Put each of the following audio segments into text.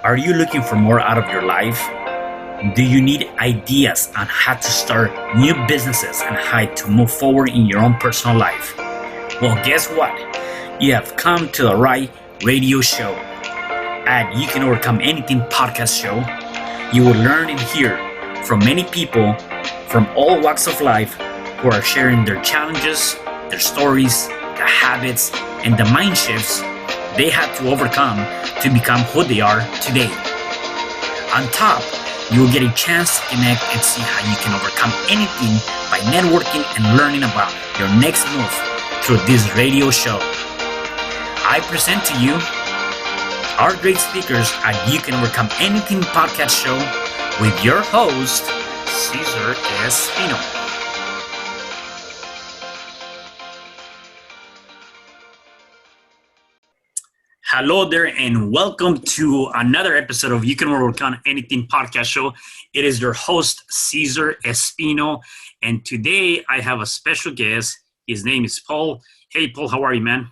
Are you looking for more out of your life? Do you need ideas on how to start new businesses and how to move forward in your own personal life? Well, guess what? You have come to the right radio show. At You Can Overcome Anything podcast show, you will learn and hear from many people from all walks of life who are sharing their challenges, their stories, the habits, and the mind shifts they had to overcome to become who they are today. On top, you will get a chance to connect and see how you can overcome anything by networking and learning about your next move through this radio show. I present to you our great speakers at You Can Overcome Anything podcast show with your host, Cesar Espino. Hello there and welcome to another episode of You Can Overcome Anything podcast show. It is your host, Cesar Espino, and today I have a special guest. His name is Paul. Hey, Paul, how are you, man?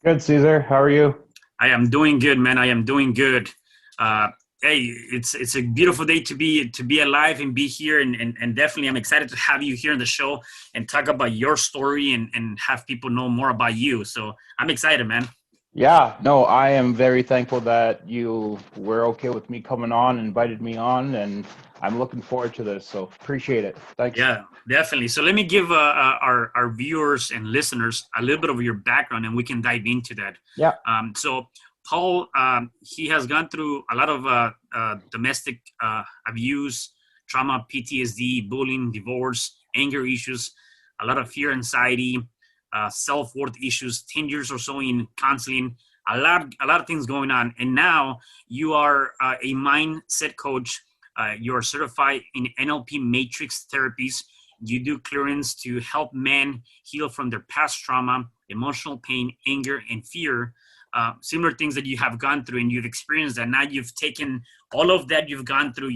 Good, Cesar. How are you? I am doing good, man. I am doing good. Hey, it's a beautiful day to be alive and be here, and definitely I'm excited to have you here on the show and talk about your story and have people know more about you. So I'm excited, man. Yeah, no, I am very thankful that you were okay with me coming on, invited me on, and I'm looking forward to this. So appreciate it. Thanks. Yeah, definitely. So let me give our viewers and listeners a little bit of your background, and we can dive into that. Yeah. So Paul, he has gone through a lot of domestic abuse, trauma, PTSD, bullying, divorce, anger issues, a lot of fear, anxiety, self-worth issues, 10 years or so in counseling, a lot of things going on. And now you are a mindset coach. You are certified in NLP Matrix Therapies. You do clearance to help men heal from their past trauma, emotional pain, anger, and fear. Similar things that you have gone through and you've experienced that. Now you've taken all of that you've gone through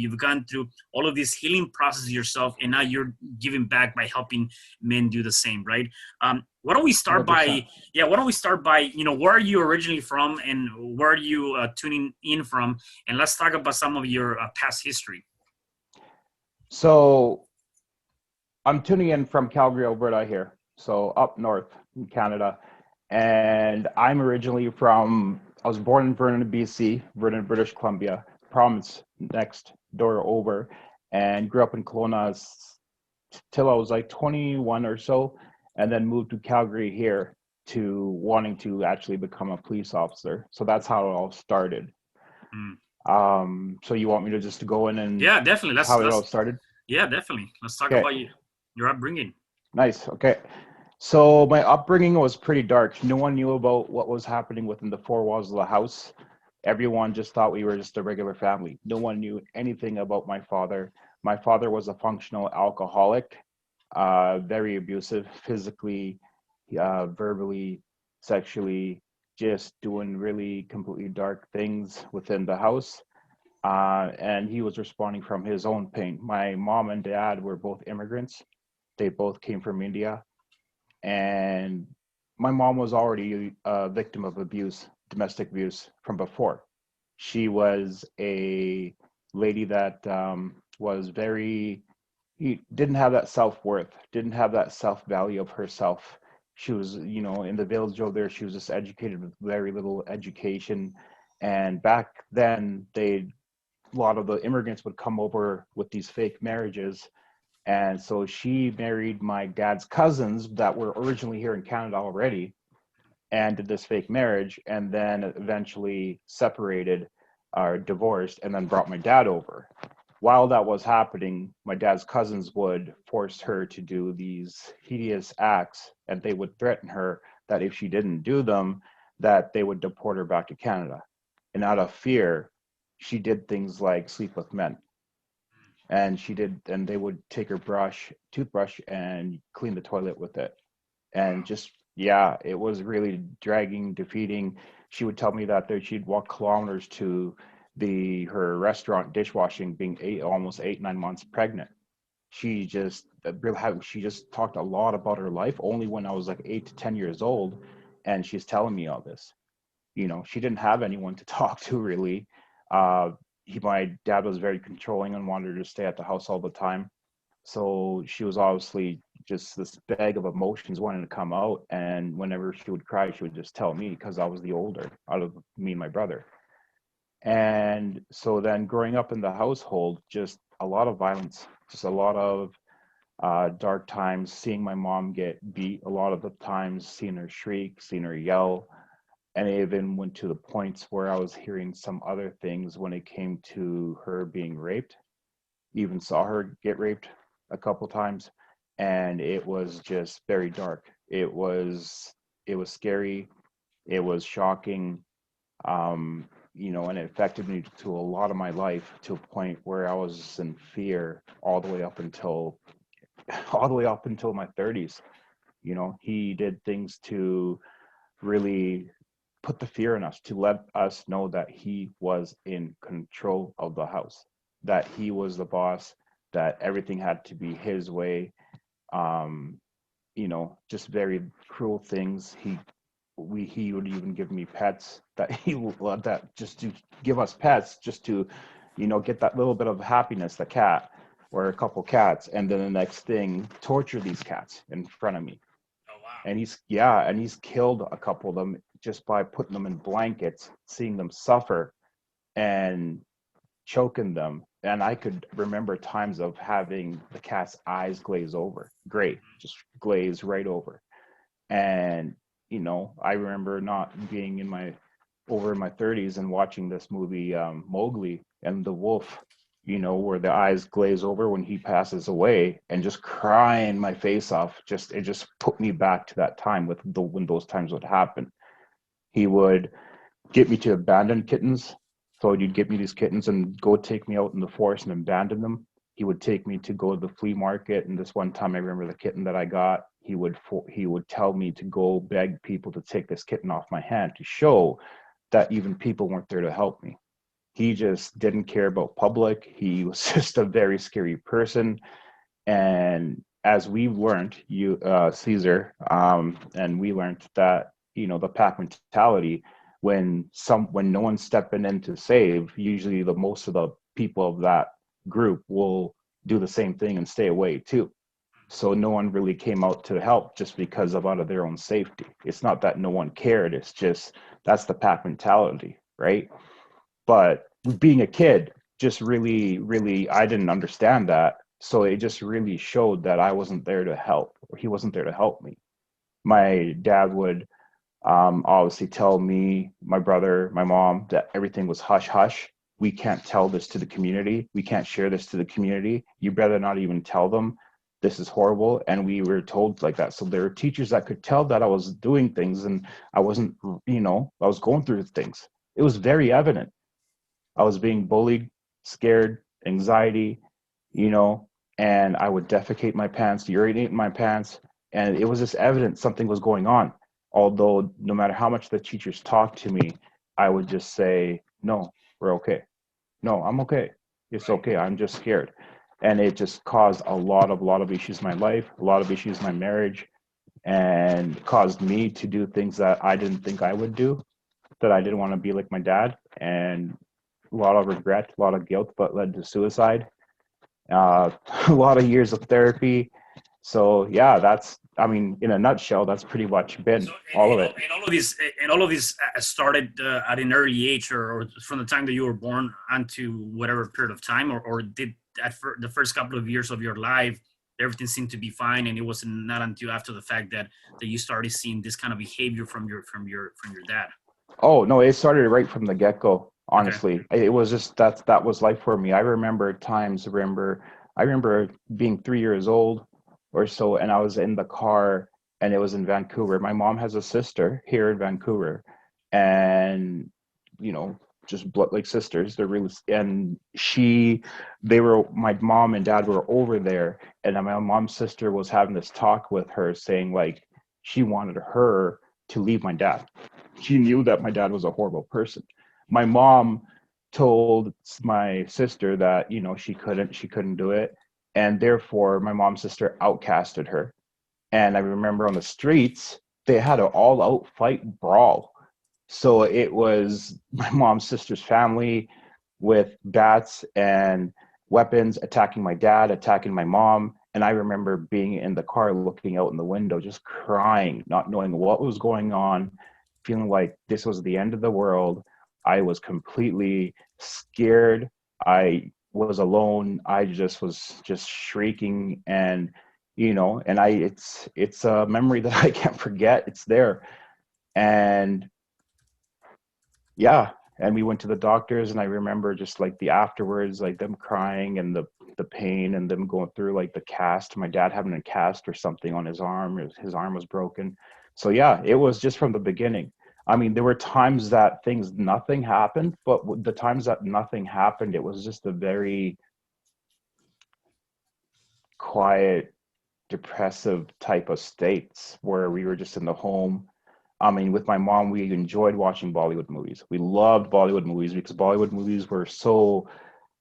all of this healing process yourself, and now you're giving back by helping men do the same, right? Why don't we start 100%. by, where are you originally from and where are you tuning in from? And let's talk about some of your past history. So I'm tuning in from Calgary, Alberta here. So up north in Canada. And I'm originally I was born in Vernon, BC, Vernon, British Columbia, province next door over, and grew up in Kelowna till I was like 21 or so, and then moved to Calgary here to wanting to actually become a police officer. So that's how it all started. So you want me to just go in and yeah, definitely. How it all started? Yeah, definitely. Let's talk about your upbringing. Nice. Okay. So my upbringing was pretty dark. No one knew about what was happening within the four walls of the house. Everyone just thought we were just a regular family. No one knew anything about my father. My father was a functional alcoholic, very abusive, physically, verbally, sexually, just doing really completely dark things within the house. And he was responding from his own pain. My mom and dad were both immigrants. They both came from India. And my mom was already a victim of abuse, domestic abuse from before. She was a lady that didn't have that self-worth, didn't have that self-value of herself. She was, in the village over there, she was just educated with very little education. And back then, a lot of the immigrants would come over with these fake marriages. And so she married my dad's cousins that were originally here in Canada already and did this fake marriage, and then eventually separated or divorced and then brought my dad over. While that was happening, my dad's cousins would force her to do these hideous acts, and they would threaten her that if she didn't do them, that they would deport her back to Canada. And out of fear, she did things like sleep with men. And they would take her toothbrush and clean the toilet with it. And it was really dragging, defeating. She would tell me that she'd walk kilometers to her restaurant dishwashing, being almost 8-9 months pregnant. She just talked a lot about her life only when I was like 8 to 10 years old. And she's telling me all this. She didn't have anyone to talk to really. My dad was very controlling and wanted her to stay at the house all the time. So she was obviously just this bag of emotions wanting to come out. And whenever she would cry, she would just tell me because I was the older out of me and my brother. And so then growing up in the household, just a lot of violence, just a lot of dark times, seeing my mom get beat a lot of the times, seeing her shriek, seeing her yell. And it even went to the points where I was hearing some other things when it came to her being raped. Even saw her get raped a couple times, and it was just very dark. It was scary. It was shocking. And it affected me to a lot of my life to a point where I was in fear all the way up until my 30s. He did things to really put the fear in us, to let us know that he was in control of the house, that he was the boss, that everything had to be his way. um just very cruel things. He would even give me pets, that he would let that just to give us pets, just to get that little bit of happiness, the cat or a couple cats, and then the next thing torture these cats in front of me. Oh wow. And he's killed a couple of them just by putting them in blankets, seeing them suffer, and choking them. And I could remember times of having the cat's eyes glaze over, gray, just glaze right over. And I remember not being in my 30s and watching this movie, Mowgli and the wolf, where the eyes glaze over when he passes away, and just crying my face off. It just put me back to that time when those times would happen. He would get me to abandon kittens. So you'd get me these kittens and go take me out in the forest and abandon them. He would take me to go to the flea market. And this one time, I remember the kitten that I got, he would tell me to go beg people to take this kitten off my hand, to show that even people weren't there to help me. He just didn't care about public. He was just a very scary person. And as we learned, Caesar, and we learned that the pack mentality, when no one's stepping in to save, usually the most of the people of that group will do the same thing and stay away too. So no one really came out to help just because of out of their own safety. It's not that no one cared. It's just that's the pack mentality, right? But being a kid, just really, really, I didn't understand that. So it just really showed that I wasn't there to help, or he wasn't there to help me. My dad would obviously tell me, my brother, my mom, that everything was hush hush. We can't tell this to the community. We can't share this to the community. You better not even tell them. This is horrible. And we were told like that. So there were teachers that could tell that I was doing things and I wasn't, I was going through things. It was very evident. I was being bullied, scared, anxiety, you know, and I would defecate my pants, urinate in my pants, and it was just evident something was going on. Although no matter how much the teachers talked to me, I would just say, "No, we're okay. No, I'm okay. It's Right. okay. I'm just scared." And it just caused a lot of issues in my life, a lot of issues in my marriage, and caused me to do things that I didn't think I would do, that I didn't want to be like my dad, and a lot of regret, a lot of guilt, but led to suicide. Uh, a lot of years of therapy. So yeah, I mean, in a nutshell, that's pretty much So been all of it. and all of these started at an early age, or from the time that you were born onto whatever period of time, or did the first couple of years of your life everything seemed to be fine, and it was not until after the fact that you started seeing this kind of behavior from your dad. Oh no, it started right from the get go. Okay. Honestly, it was just that was life for me. I remember times. I remember being 3 years old or so, and I was in the car, and it was in Vancouver. My mom has a sister here in Vancouver, and you know, just blood like sisters. They're really, and my mom and dad were over there, and my mom's sister was having this talk with her, saying like she wanted her to leave my dad. She knew that my dad was a horrible person. My mom told my sister that she couldn't do it, and therefore my mom's sister outcasted her. And I remember on the streets they had an all-out fight brawl. So it was my mom's sister's family, with bats and weapons, attacking my dad, attacking my mom. And I remember being in the car, looking out in the window, just crying, not knowing what was going on, feeling like this was the end of the world. I was completely scared. I was alone. I just was just shrieking, and and it's a memory that I can't forget. It's there. And yeah, and we went to the doctors, and I remember just like the afterwards, like them crying, and the pain, and them going through like the cast, my dad having a cast or something on his arm. His arm was broken. So yeah, it was just from the beginning. I mean, there were times that nothing happened, but the times that nothing happened, it was just a very quiet, depressive type of states where we were just in the home. I mean, with my mom, we enjoyed watching Bollywood movies. We loved Bollywood movies because Bollywood movies were so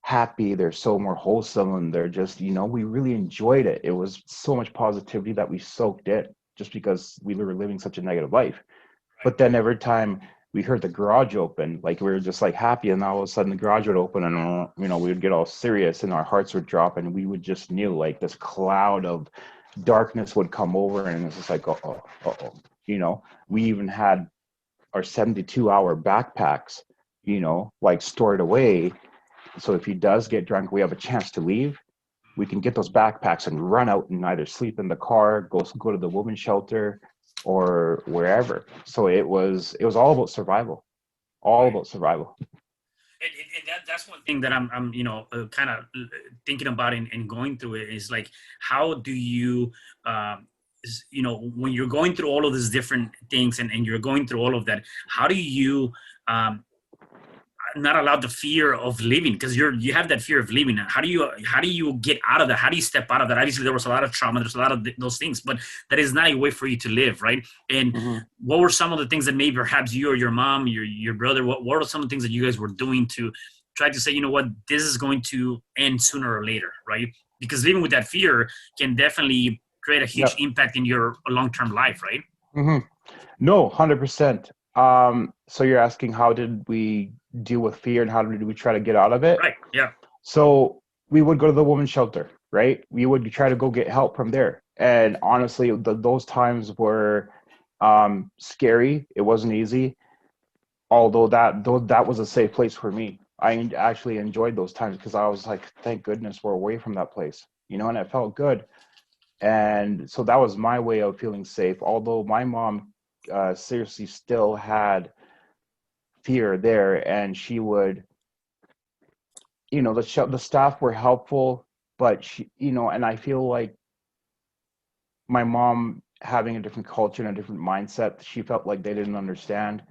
happy. They're so more wholesome, and they're just, we really enjoyed it. It was so much positivity that we soaked it just because we were living such a negative life. But then every time we heard the garage open, like we were just like happy, and all of a sudden the garage would open, and we would get all serious, and our hearts would drop, and we would just knew like this cloud of darkness would come over, and it's just like, oh. We even had our 72-hour backpacks, like stored away. So if he does get drunk, we have a chance to leave. We can get those backpacks and run out and either sleep in the car, go to the women's shelter, or wherever. So it was all about survival, all about survival. And that's one thing that I'm kind of thinking about and going through it is like, how do you, when you're going through all of these different things and you're going through all of that, how do you not allow the fear of living, because you have that fear of living? How do you get out of that? How do you step out of that? Obviously there was a lot of trauma, there's a lot of those things, but that is not a way for you to live, right? And what were some of the things that maybe perhaps you or your mom, your brother, what are some of the things that you guys were doing to try to say, you know what, this is going to end sooner or later, right? Because living with that fear can definitely create a huge impact in your long-term life, right? No, 100%. So you're asking, how did we deal with fear, and how did we try to get out of it? Right. Yeah. So we would go to the women's shelter, right? We would try to go get help from there. And honestly, those times were scary. It wasn't easy. Although that was a safe place for me. I actually enjoyed those times because I was like, thank goodness we're away from that place, and it felt good. And so that was my way of feeling safe. Although my mom seriously still had fear there, and she would, the staff were helpful, but she, and I feel like my mom having a different culture and a different mindset, she felt like they didn't understand,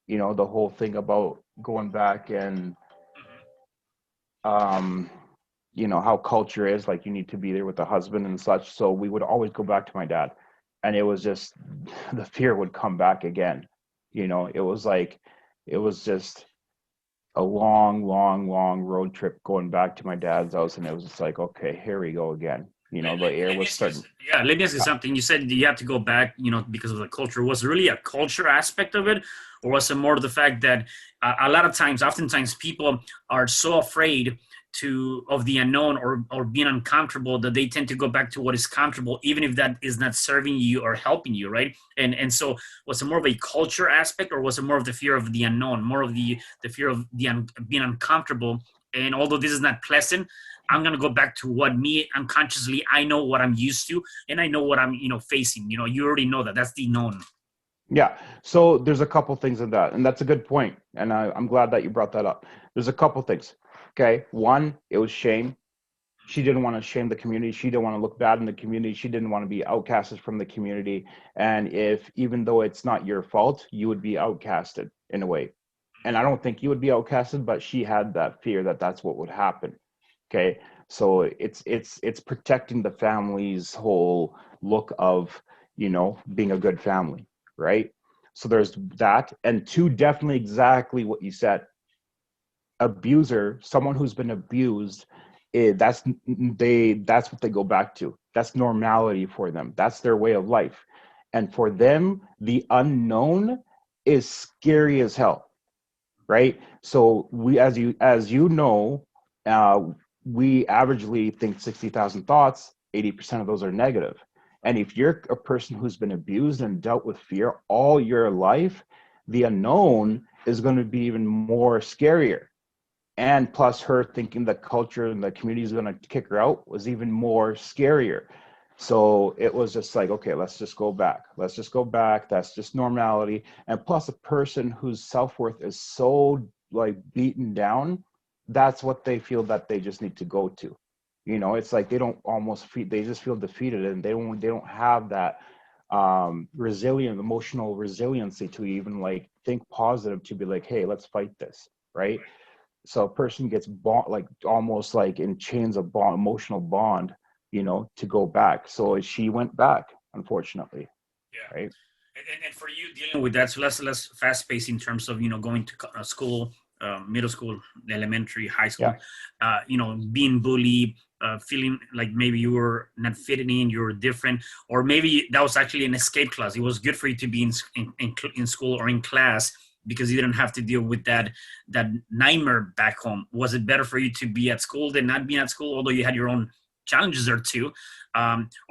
the whole thing about going back and, how culture is like, you need to be there with the husband and such. So we would always go back to my dad, and it was just, the fear would come back again. It was just a long road trip going back to my dad's house, and it was just like, okay, here we go again. The air was starting. Let me ask you something. You said you have to go back, because of the culture. Was it really a culture aspect of it, or was it more the fact that a lot of times, oftentimes, people are so afraid of the unknown or being uncomfortable that they tend to go back to what is comfortable, even if that is not serving you or helping you, right? And so, was it more of a culture aspect, or was it more of the fear of the unknown, more of the fear of being uncomfortable? And although this is not pleasant, I'm going to go back to what me unconsciously, I know what I'm used to, and I know what I'm, facing. You already know that. That's the known. Yeah. So there's a couple things in that, and that's a good point. And I'm glad that you brought that up. There's a couple things. Okay. One, it was shame. She didn't want to shame the community. She didn't want to look bad in the community. She didn't want to be outcasted from the community. And even though it's not your fault, you would be outcasted in a way. And I don't think you would be outcasted, but she had that fear that that's what would happen. Okay. So it's protecting the family's whole look of, being a good family. Right. So there's that. And two, definitely exactly what you said. Abuser, someone who's been abused, that's what they go back to. That's normality for them. That's their way of life. And for them, the unknown is scary as hell. right? So we, as you know, uh, we averagely think 60,000 thoughts. 80% of those are negative. And if you're a person who's been abused and dealt with fear all your life, the unknown is going to be even more scarier. And plus, her thinking the culture and the community is going to kick her out was even more scarier. So it was just like, okay, let's just go back. Let's just go back. That's just normality. And plus, a person whose self-worth is so like beaten down, that's what they feel that they just need to go to. It's like they don't almost feel, they just feel defeated, and they don't have that resilient emotional resiliency to even like think positive, to be like, hey, let's fight this, right? So a person gets bond, like almost like in chains of bond, emotional bond, to go back. So she went back, unfortunately, Yeah. right? And for you dealing with that, so less fast paced in terms of going to school, middle school, elementary, high school, Yeah. being bullied, feeling like maybe you were not fitting in, you were different, or maybe that was actually an escape class. It was good for you to be in school or in class because you didn't have to deal with that nightmare back home. Was it better for you to be at school than not being at school, although you had your own challenges there too?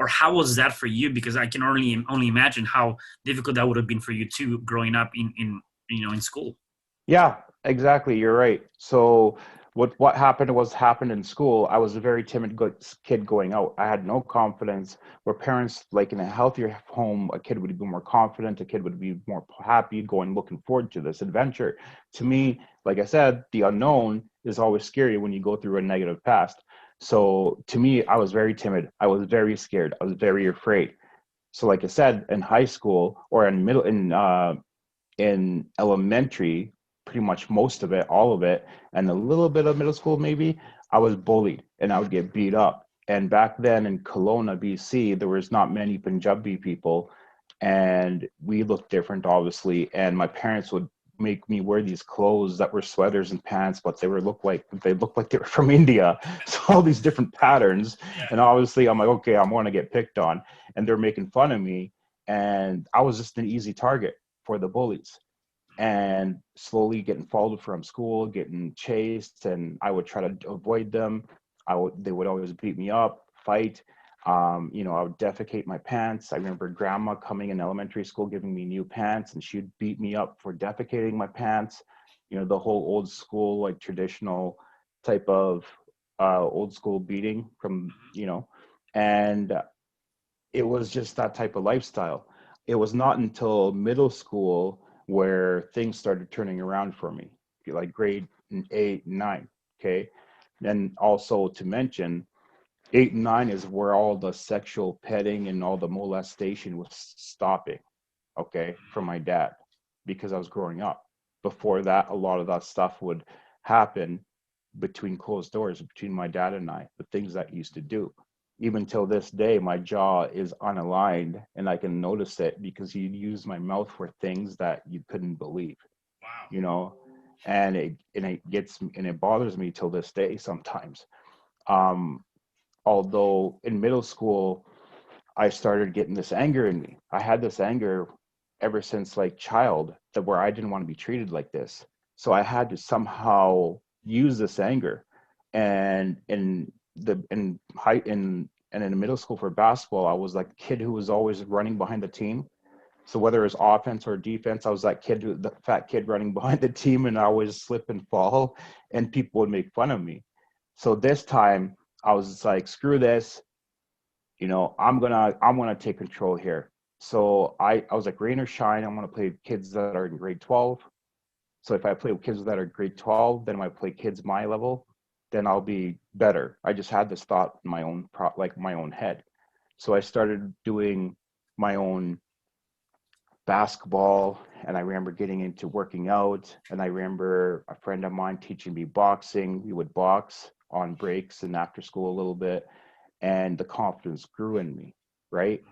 Or how was that for you? Because I can only imagine how difficult that would have been for you too, growing up in school. Yeah, exactly. You're right. So what happened in school. I was a very timid kid going out. I had no confidence. Where parents, like in a healthier home, a kid would be more confident. A kid would be more happy, going looking forward to this adventure. To me, like I said, the unknown is always scary when you go through a negative past. So to me, I was very timid. I was very scared. I was very afraid. So like I said, in high school or in elementary, pretty much most of it, all of it, and a little bit of middle school maybe, I was bullied and I would get beat up. And back then in Kelowna, BC, there was not many Punjabi people, and we looked different, obviously. And my parents would make me wear these clothes that were sweaters and pants, but they looked like they were from India. So all these different patterns, and obviously I'm like, okay, I'm going to get picked on, and they're making fun of me, and I was just an easy target for the bullies, and slowly getting followed from school, getting chased, and I would try to avoid them. They would always beat me up, fight. I would defecate my pants. I remember grandma coming in elementary school giving me new pants, and she'd beat me up for defecating my pants. The whole old school, like traditional type of old school beating from, and it was just that type of lifestyle. It was not until middle school where things started turning around for me, like grade 8 and 9. Okay. And also to mention, 8 and 9 is where all the sexual petting and all the molestation was stopping. Okay. From my dad, because I was growing up. Before that, a lot of that stuff would happen between closed doors, between my dad and I, the things that he used to do. Even till this day, my jaw is unaligned, and I can notice it because he'd use my mouth for things that you couldn't believe, Wow. you know, and it bothers me till this day sometimes. Um, Although in middle school, I started getting this anger in me. I had this anger ever since like child, that where I didn't want to be treated like this. So I had to somehow use this anger. And in middle school for basketball, I was like the kid who was always running behind the team. So whether it was offense or defense, I was that kid, the fat kid running behind the team, and I always slip and fall, and people would make fun of me. So this time I was just like, screw this, I'm gonna take control here. So I was like, rain or shine, I'm gonna play kids that are in grade 12. So if I play with kids that are grade 12, then if I play kids my level, then I'll be better. I just had this thought in my own head. So I started doing my own basketball, and I remember getting into working out, and I remember a friend of mine teaching me boxing. We would box on breaks and after school a little bit, and the confidence grew in me, right?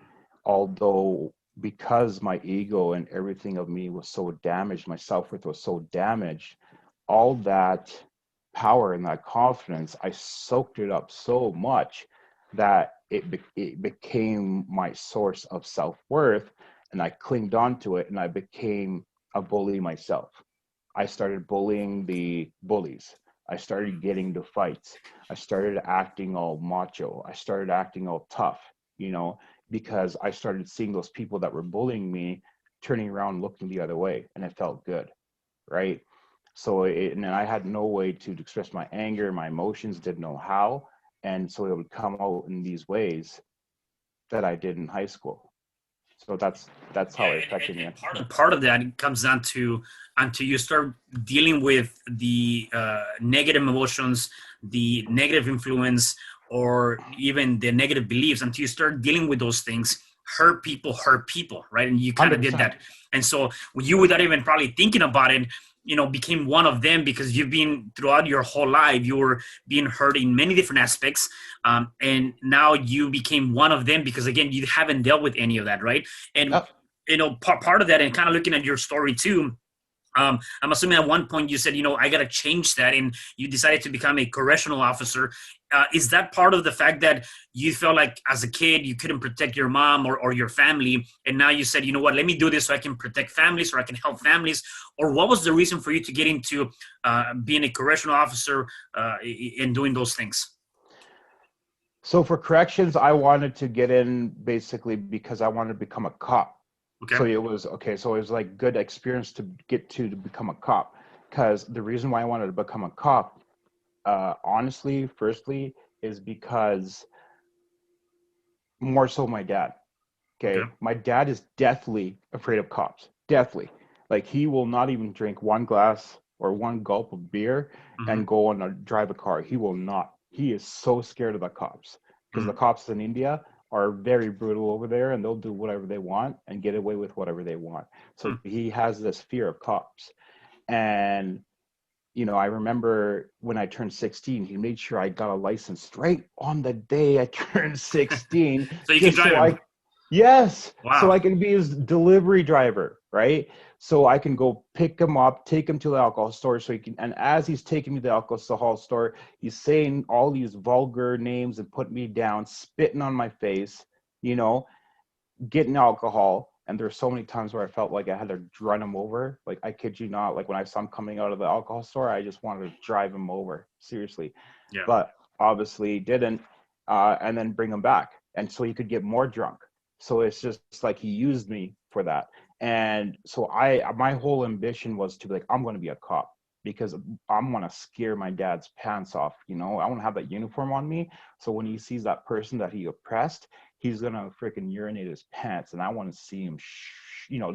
Although, because my ego and everything of me was so damaged, my self-worth was so damaged, all that power and that confidence, I soaked it up so much that it became my source of self-worth, and I clinged onto it, and I became a bully myself. I started bullying the bullies. I started getting into fights. I started acting all macho. I started acting all tough, you know, because I started seeing those people that were bullying me turning around, looking the other way, and it felt good, right? So and I had no way to express my anger, my emotions, didn't know how, and so it would come out in these ways that I did in high school. So that's Yeah, how it affected me. and part of that comes down to until you start dealing with the negative emotions, the negative influence, or even the negative beliefs. Until you start dealing with those things, hurt people, right? And you kind of did 100%. that. And so you, without even probably thinking about it, became one of them, because you've been throughout your whole life, you were being hurt in many different aspects. And now you became one of them because, again, you haven't dealt with any of that, right? And Yep. part of that, and kind of looking at your story too, I'm assuming at one point you said, I got to change that, and you decided to become a correctional officer. Is that part of the fact that you felt like as a kid you couldn't protect your mom or your family, and now you said, you know what, let me do this so I can protect families, or I can help families? Or what was the reason for you to get into being a correctional officer and doing those things? So for corrections, I wanted to get in basically because I wanted to become a cop. Okay. So it was okay. So it was like good experience to get to become a cop. Because the reason why I wanted to become a cop, honestly, firstly, is because more so my dad. Okay. Okay, my dad is deathly afraid of cops. Deathly, like he will not even drink one glass or one gulp of beer Mm-hmm. and go on a drive a car. He will not. He is so scared of the cops because the Mm-hmm. cops in India are very brutal over there, and they'll do whatever they want and get away with whatever they want. So he has this fear of cops. And I remember when I turned 16, he made sure I got a license right on the day I turned 16, So you can just drive so him. yes, so Wow. I can be his delivery driver, right? So I can go pick him up, take him to the alcohol store so he can, and as he's taking me to the alcohol store, he's saying all these vulgar names and put me down, spitting on my face, you know, getting alcohol. And there's so many times where I felt like I had to run him over. Like, I kid you not, like when I saw him coming out of the alcohol store, I just wanted to drive him over, seriously. Yeah. But obviously didn't, and then bring him back. And so he could get more drunk. So it's just like he used me for that. And so my whole ambition was to be like, I'm going to be a cop because I want to scare my dad's pants off. I want to have that uniform on me. So when he sees that person that he oppressed, he's gonna freaking urinate his pants, and I want to see him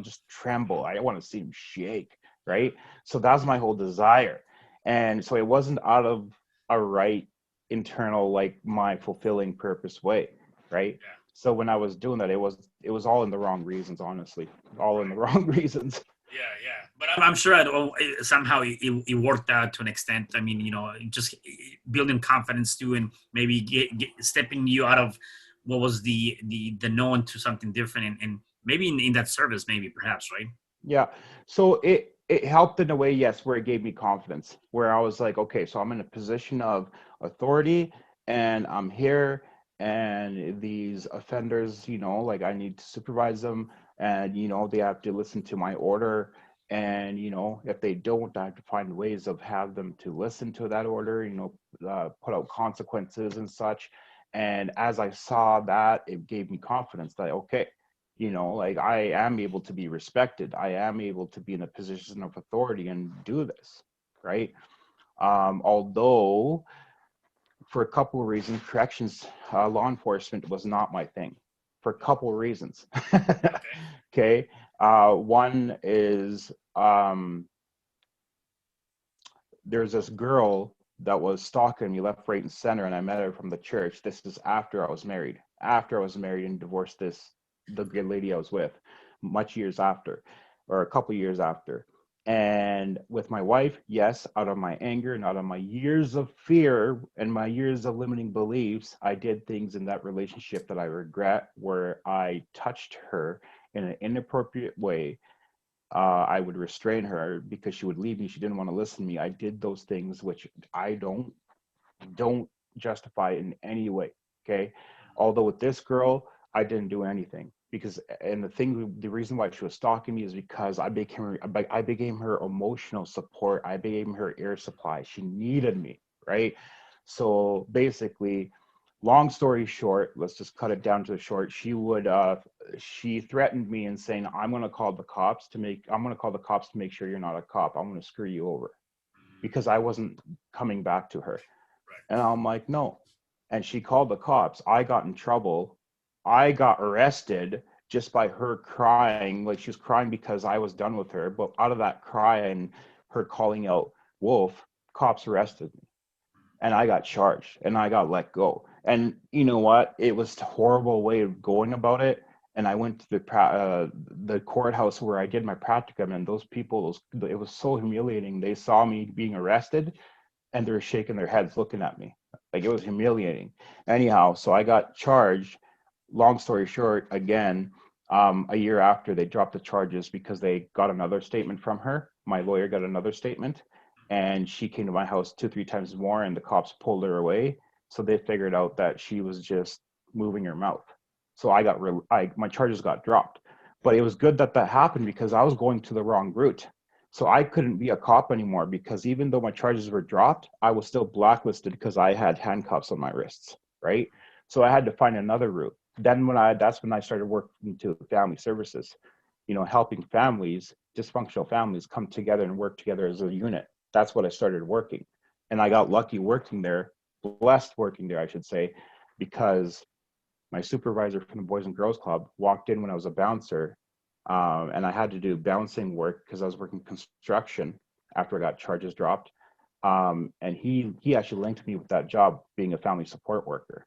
just tremble. I want to see him shake, right? So that's my whole desire. And so it wasn't out of a right internal, like, my fulfilling purpose way, right? Yeah. So when I was doing that, it was all in the wrong reasons, honestly, all in the Right. wrong reasons. Yeah, yeah, but I'm sure somehow it worked out to an extent. I mean, just building confidence too, and maybe stepping you out of what was the known to something different, and maybe in that service, maybe perhaps, right? Yeah. So it helped in a way, yes, where it gave me confidence, where I was like, okay, so I'm in a position of authority and I'm here, and these offenders, like, I need to supervise them, and they have to listen to my order. And if they don't, I have to find ways of have them to listen to that order, put out consequences and such. And as I saw that, it gave me confidence that, okay, like, I am able to be respected. I am able to be in a position of authority and do this, right? Although for a couple of reasons, corrections, law enforcement was not my thing for a couple of reasons. Okay. Okay. One is, there's this girl that was stalking me left, right, and center, and I met her from the church. This is after I was married. After I was married and divorced the good lady I was with, much years after, or a couple years after. And with my wife, yes, out of my anger and out of my years of fear and my years of limiting beliefs, I did things in that relationship that I regret, where I touched her in an inappropriate way. I would restrain her because she would leave me. She didn't want to listen to me. I did those things which I don't justify in any way. Okay. Although with this girl, I didn't do anything because, and the reason why she was stalking me is because I became her emotional support. I became her air supply. She needed me, right? So basically, long story short, let's just cut it down to the short. She threatened me and saying, I'm going to call the cops to make sure you're not a cop. I'm going to screw you over, because I wasn't coming back to her. And I'm like, no. And she called the cops. I got in trouble. I got arrested just by her crying. Like, she was crying because I was done with her. But out of that cry and her calling out Wolf, cops arrested me. And I got charged and I got let go. And you know what? It was a horrible way of going about it. And I went to the courthouse where I did my practicum, and those people, it was so humiliating. They saw me being arrested and they're shaking their heads looking at me. Like, it was humiliating. Anyhow, so I got charged. Long story short, again, a year after, they dropped the charges because they got another statement from her. My lawyer got another statement, and she came to my house 2-3 times more, and the cops pulled her away. So they figured out that she was just moving her mouth. So my charges got dropped. But it was good that that happened, because I was going to the wrong route. So I couldn't be a cop anymore, because even though my charges were dropped, I was still blacklisted because I had handcuffs on my wrists, right? So I had to find another route. That's when I started working to family services, helping families, dysfunctional families, come together and work together as a unit. That's what I started working. And I got lucky working there, blessed working there, I should say, because my supervisor from the Boys and Girls Club walked in when I was a bouncer, and I had to do bouncing work because I was working construction after I got charges dropped. And he actually linked me with that job, being a family support worker.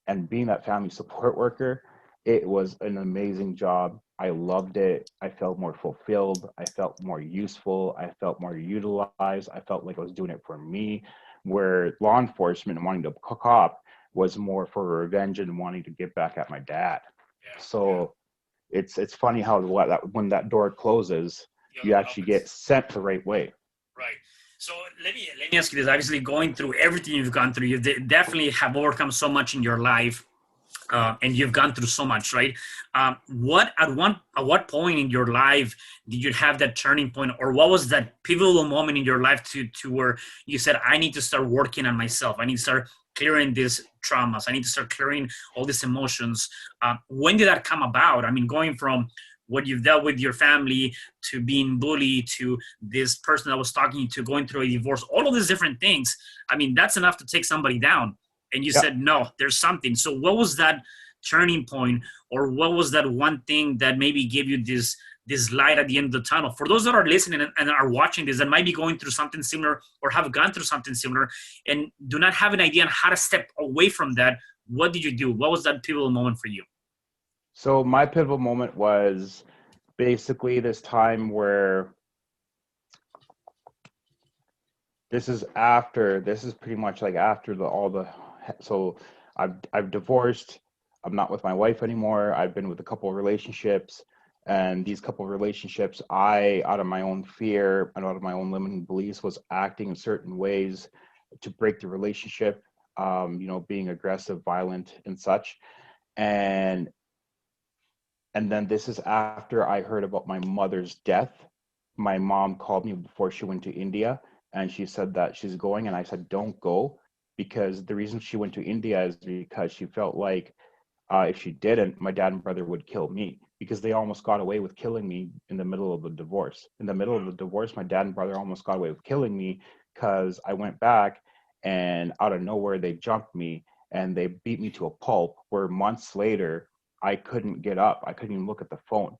And being that family support worker, it was an amazing job. I loved it. I felt more fulfilled. I felt more useful. I felt more utilized. I felt like I was doing it for me, where law enforcement and wanting to cop was more for revenge and wanting to get back at my dad. So it's funny how when that door closes, you actually get sent the right way. Right. So let me ask you this. Obviously, going through everything you've gone through, you definitely have overcome so much in your life, and you've gone through so much, right? At what point in your life did you have that turning point, or what was that pivotal moment in your life to where you said, I need to start working on myself. I need to start clearing these traumas. I need to start clearing all these emotions. When did that come about? I mean, going from what you've dealt with your family to being bullied to this person that was talking to going through a divorce, all of these different things. I mean, that's enough to take somebody down. And you said, no, there's something. So what was that turning point, or what was that one thing that maybe gave you this light at the end of the tunnel? For those that are listening and are watching this, that might be going through something similar or have gone through something similar and do not have an idea on how to step away from that, what did you do? What was that pivotal moment for you? So my pivotal moment was basically this time where this is pretty much like after so I've divorced. I'm not with my wife anymore. I've been with a couple of relationships, and these couple of relationships, I, out of my own fear and out of my own limiting beliefs, was acting in certain ways to break the relationship, being aggressive, violent, and such. And then this is after I heard about my mother's death. My mom called me before she went to India, and she said that she's going, and I said, don't go, because the reason she went to India is because she felt like if she didn't, my dad and brother would kill me, because they almost got away with killing me in the middle of the divorce. In the middle of the divorce, my dad and brother almost got away with killing me because I went back, and out of nowhere, they jumped me and they beat me to a pulp, where months later, I couldn't get up. I couldn't even look at the phone,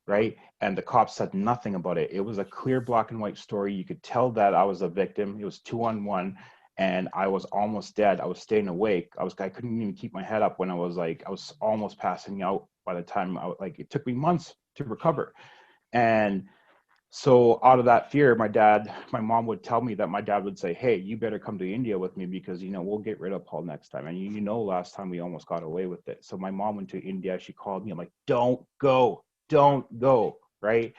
right? And the cops said nothing about it. It was a clear black and white story. You could tell that I was a victim. It was 2-on-1, and I was almost dead. I was staying awake. I couldn't even keep my head up when I was almost passing out by the time it took me months to recover. And so out of that fear, my mom would tell me that my dad would say, hey, you better come to India with me, because, we'll get rid of Paul next time. And last time we almost got away with it. So my mom went to India. She called me. I'm like, don't go, right?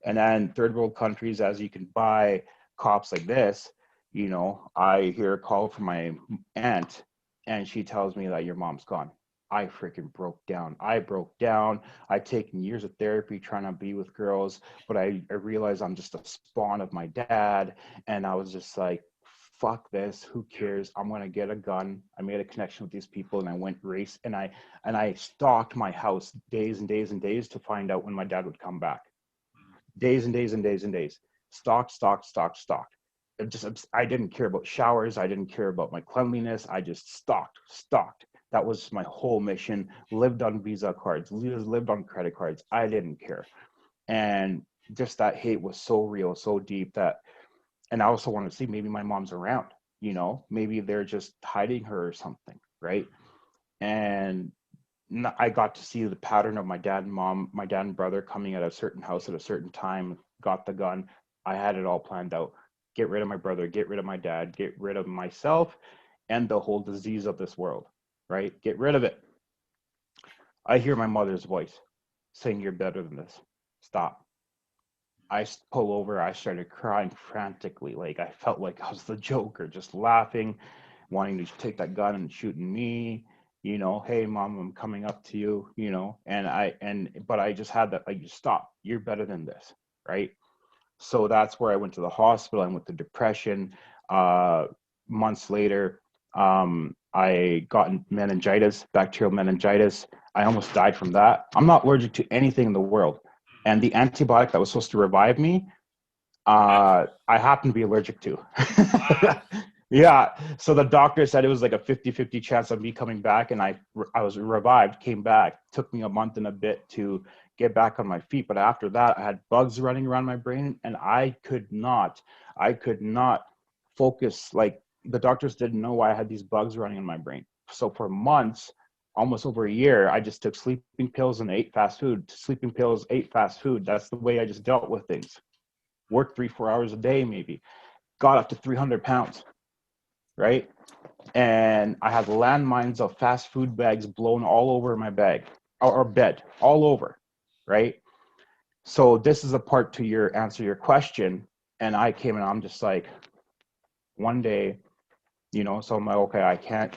And then third world countries, as you can buy cops like this, I hear a call from my aunt, and she tells me that your mom's gone. I freaking broke down. I broke down. I'd taken years of therapy trying to be with girls, but I realized I'm just a spawn of my dad. And I was just like, fuck this. Who cares? I'm going to get a gun. I made a connection with these people and I went race and I stalked my house days and days and days to find out when my dad would come back. Days and days and days and days. Stalked, stalked, stalked, stalked. I didn't care about showers. I didn't care about my cleanliness. I just stalked. That was my whole mission. Lived on Visa cards, lived on credit cards. I didn't care. And just that hate was so real, so deep that, and I also wanted to see maybe my mom's around, you know, maybe they're just hiding her or something, right? And I got to see the pattern of my dad and mom, my dad and brother coming at a certain house at a certain time, got the gun. I had it all planned out. Get rid of my brother, get rid of my dad, get rid of myself and the whole disease of this world, right? Get rid of it. I hear my mother's voice saying, "You're better than this. Stop." I pull over. I started crying frantically. Like I felt like I was the Joker, just laughing, wanting to take that gun and shooting me. You know, hey mom, I'm coming up to you. You know, but I just had that like, stop. You're better than this, right? So that's where I went to the hospital. I went to depression. Months later, I got meningitis, bacterial meningitis. I almost died from that. I'm not allergic to anything in the world. And the antibiotic that was supposed to revive me, I happen to be allergic to. Yeah. So the doctor said it was like a 50-50 chance of me coming back. And I was revived, came back. Took me a month and a bit to get back on my feet. But after that, I had bugs running around my brain and I could not focus. Like the doctors didn't know why I had these bugs running in my brain. So for months, almost over a year, I just took sleeping pills and ate fast food. Sleeping pills, ate fast food. That's the way I just dealt with things. Worked 3-4 hours a day, maybe. Got up to 300 pounds, right? And I had landmines of fast food bags blown all over my bag or bed, all over, right? So this is a part to answer your question. And I came and I'm just like, one day, you know, so I'm like, okay, I can't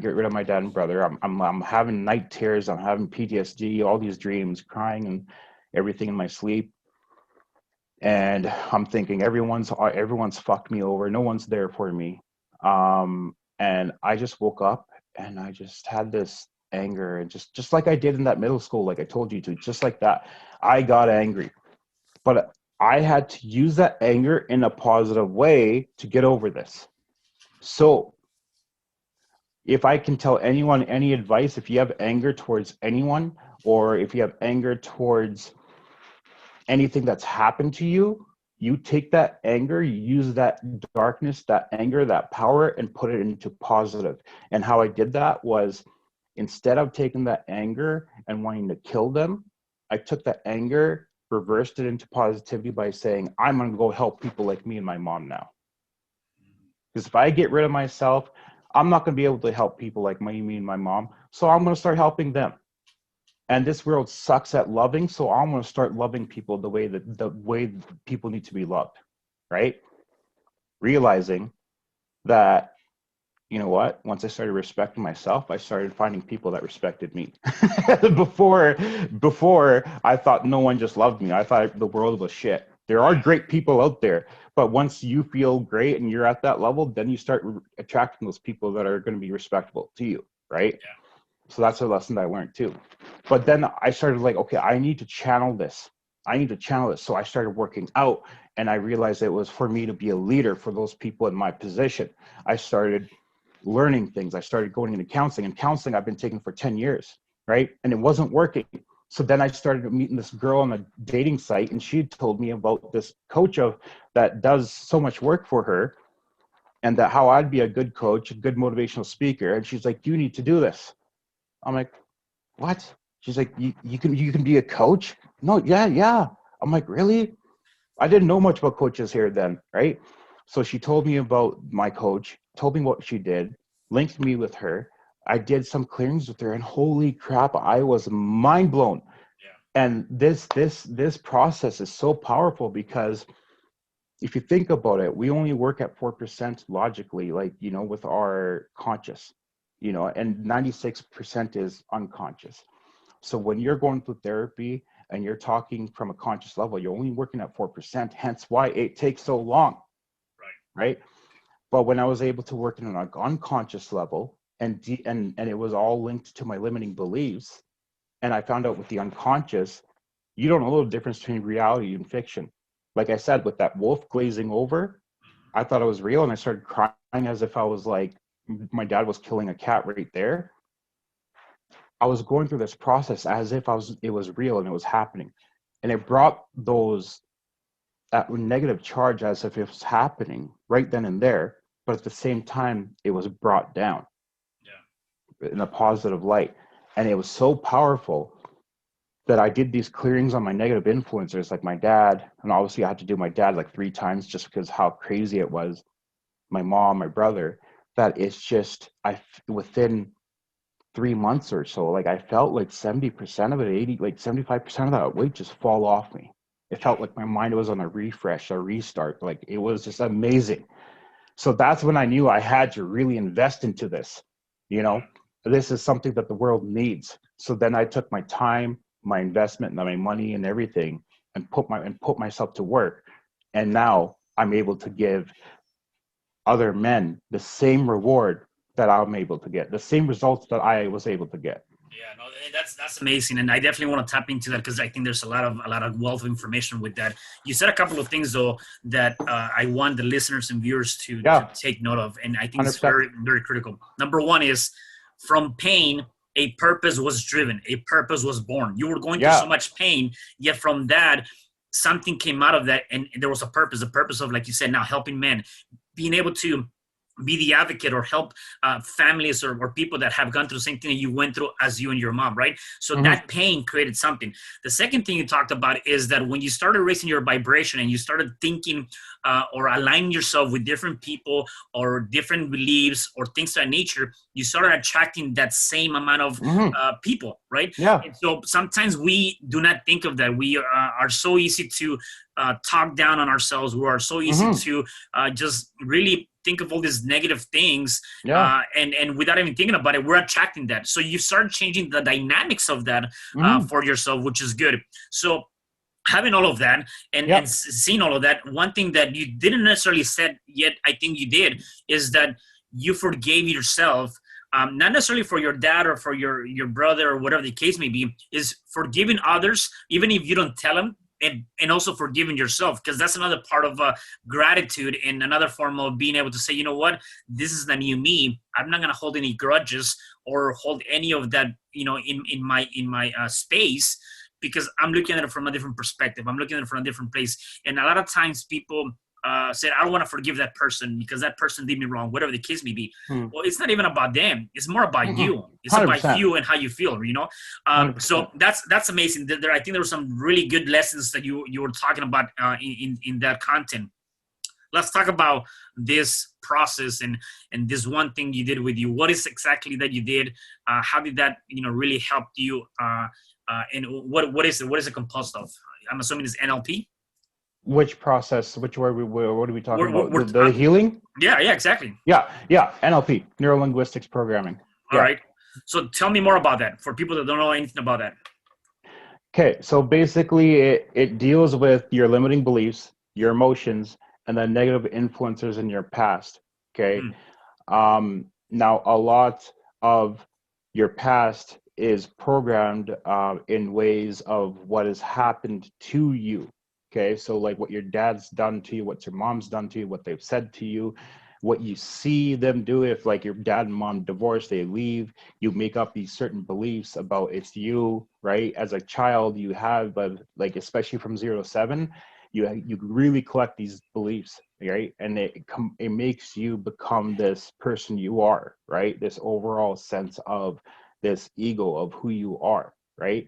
get rid of my dad and brother. I'm having night terrors. I'm having PTSD, all these dreams, crying and everything in my sleep. And I'm thinking everyone's fucked me over. No one's there for me. And I just woke up and I just had this anger and just like I did in that middle school, like I told you to, just like that, I got angry, but I had to use that anger in a positive way to get over this. So if I can tell anyone any advice, if you have anger towards anyone, or if you have anger towards anything that's happened to you, you take that anger, you use that darkness, that anger, that power, and put it into positive. And how I did that was, instead of taking that anger and wanting to kill them, I took that anger, reversed it into positivity by saying, I'm going to go help people like me and my mom now. Because if I get rid of myself, I'm not going to be able to help people like me and my mom. So I'm going to start helping them. And this world sucks at loving, so I'm going to start loving people the way people need to be loved, right? Realizing that, you know what? Once I started respecting myself, I started finding people that respected me. before I thought no one just loved me. I thought the world was shit. There are great people out there, but once you feel great and you're at that level, then you start attracting those people that are going to be respectable to you, right? Yeah. So that's a lesson that I learned too. But then I started like, okay, I need to channel this. So I started working out and I realized it was for me to be a leader for those people in my position. I started learning things. I started going into counseling, and counseling I've been taking for 10 years, right? And it wasn't working. So then I started meeting this girl on a dating site, and she told me about this coach that does so much work for her, and that how I'd be a good coach, a good motivational speaker. And she's like, you need to do this. I'm like, what? She's like, you can be a coach? No, yeah. I'm like, really? I didn't know much about coaches here then, right? So she told me about my coach, told me what she did, linked me with her. I did some clearings with her, and holy crap, I was mind blown. Yeah. And this process is so powerful, because if you think about it, we only work at 4% logically, like, you know, with our conscious. and 96% is unconscious. So when you're going through therapy and you're talking from a conscious level, you're only working at 4%, hence why it takes so long, right? But when I was able to work in an unconscious level, and it was all linked to my limiting beliefs, and I found out with the unconscious, you don't know the difference between reality and fiction. Like I said, with that wolf glazing over, I thought it was real, and I started crying as if I was like, my dad was killing a cat right there. I was going through this process as if it was real and it was happening. And it brought that negative charge as if it was happening right then and there. But at the same time, it was brought down in a positive light. And it was so powerful that I did these clearings on my negative influencers, like my dad. And obviously I had to do my dad like 3 times just because how crazy it was. My mom, my brother, that it's just, within 3 months or so, like I felt like 70% of it, 80, like 75% of that weight just fall off me. It felt like my mind was on a refresh, a restart. Like it was just amazing. So that's when I knew I had to really invest into this. This is something that the world needs. So then I took my time, my investment, and my money and everything, and put myself to work. And now I'm able to give other men the same reward that I'm able to get, the same results that I was able to get. Yeah, no, that's amazing, and I definitely want to tap into that because I think there's a lot of wealth of information with that. You said a couple of things though that I want the listeners and viewers to take note of, and I think 100%. It's very, very critical. Number one is, from pain, a purpose was driven, a purpose was born. You were going through so much pain, yet from that, something came out of that, and there was a purpose of, like you said, now helping men, being able to be the advocate or help families or people that have gone through the same thing that you went through as you and your mom, right? So that pain created something. The second thing you talked about is that when you started raising your vibration and you started thinking or aligning yourself with different people or different beliefs or things of that nature, you started attracting that same amount of people, right? Yeah. And so sometimes we do not think of that. We are so easy to talk down on ourselves. We are so easy to just really think of all these negative things and without even thinking about it, we're attracting that. So you start changing the dynamics of that for yourself, which is good. So having all of that and seeing all of that, one thing that you didn't necessarily said yet, I think you did, is that you forgave yourself. Not necessarily for your dad or for your brother or whatever the case may be, is forgiving others, even if you don't tell them, and also forgiving yourself, because that's another part of gratitude and another form of being able to say, you know what, this is the new me. I'm not going to hold any grudges or hold any of that, in my space, because I'm looking at it from a different perspective. I'm looking at it from a different place. And a lot of times people said, I don't want to forgive that person because that person did me wrong, whatever the case may be. Well, it's not even about them. It's more about you. It's 100%. About you and how you feel, So that's amazing. I think there were some really good lessons that you were talking about in that content. Let's talk about this process and this one thing you did with you. What is exactly that you did? How did that, really help you? And what is it composed of? I'm assuming it's NLP. Which process? What are we talking about? The healing? Yeah, exactly. Yeah. NLP, neuro linguistics programming. All right. So tell me more about that for people that don't know anything about that. Okay, so basically it deals with your limiting beliefs, your emotions, and the negative influences in your past. Okay. Now a lot of your past is programmed in ways of what has happened to you. Okay, so like what your dad's done to you, what your mom's done to you, what they've said to you, what you see them do. If like your dad and mom divorce, they leave, you make up these certain beliefs about it's you, right? As a child, you have, but like especially from 0 to 7, you really collect these beliefs, right? And it makes you become this person you are, right? This overall sense of this ego of who you are, right?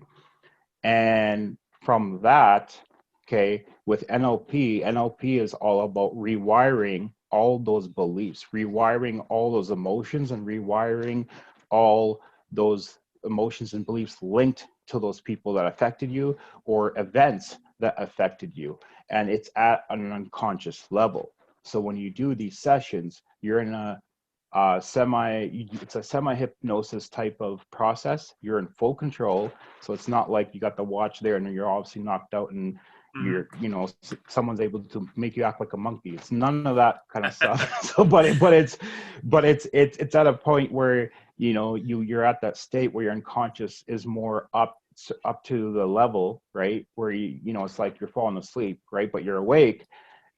And from that, okay, with NLP is all about rewiring all those beliefs, rewiring all those emotions, and rewiring all those emotions and beliefs linked to those people that affected you or events that affected you. And it's at an unconscious level. So when you do these sessions, you're in a it's a semi-hypnosis type of process. You're in full control, so it's not like you got the watch there and you're obviously knocked out and you're, you know, someone's able to make you act like a monkey. It's none of that kind of stuff. So it's at a point where, you know, you're at that state where your unconscious is more up to the level, right, where you know, it's like you're falling asleep, right, but you're awake,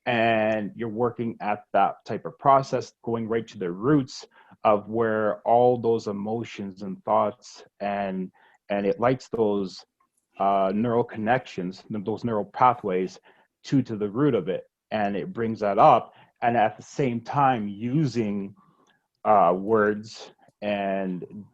and you're working at that type of process, going right to the roots of where all those emotions and thoughts, and it lights those neural connections, those neural pathways to the root of it, and it brings that up, and at the same time using words and